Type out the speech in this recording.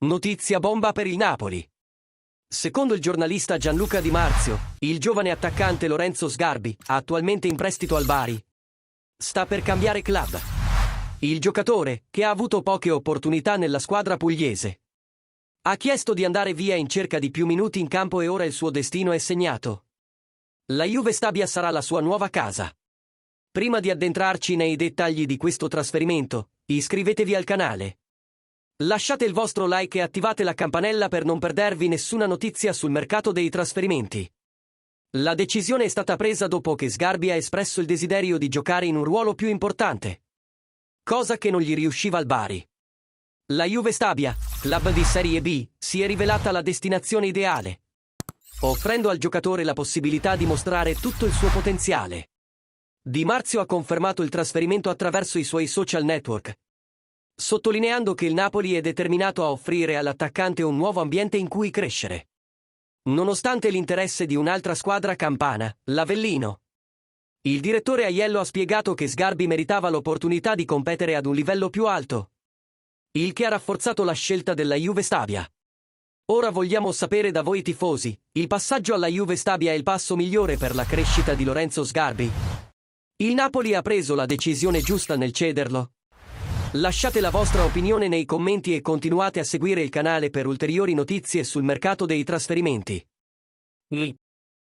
Notizia bomba per il Napoli. Secondo il giornalista Gianluca Di Marzio, il giovane attaccante Lorenzo Sgarbi, attualmente in prestito al Bari, sta per cambiare club. Il giocatore, che ha avuto poche opportunità nella squadra pugliese, ha chiesto di andare via in cerca di più minuti in campo e ora il suo destino è segnato. La Juve Stabia sarà la sua nuova casa. Prima di addentrarci nei dettagli di questo trasferimento, iscrivetevi al canale. Lasciate il vostro like e attivate la campanella per non perdervi nessuna notizia sul mercato dei trasferimenti. La decisione è stata presa dopo che Sgarbi ha espresso il desiderio di giocare in un ruolo più importante, cosa che non gli riusciva al Bari. La Juve Stabia, club di Serie B, si è rivelata la destinazione ideale, offrendo al giocatore la possibilità di mostrare tutto il suo potenziale. Di Marzio ha confermato il trasferimento attraverso i suoi social network, sottolineando che il Napoli è determinato a offrire all'attaccante un nuovo ambiente in cui crescere, nonostante l'interesse di un'altra squadra campana, l'Avellino. Il direttore Aiello ha spiegato che Sgarbi meritava l'opportunità di competere ad un livello più alto, il che ha rafforzato la scelta della Juve Stabia. Ora vogliamo sapere da voi tifosi, il passaggio alla Juve Stabia è il passo migliore per la crescita di Lorenzo Sgarbi? Il Napoli ha preso la decisione giusta nel cederlo? Lasciate la vostra opinione nei commenti e continuate a seguire il canale per ulteriori notizie sul mercato dei trasferimenti.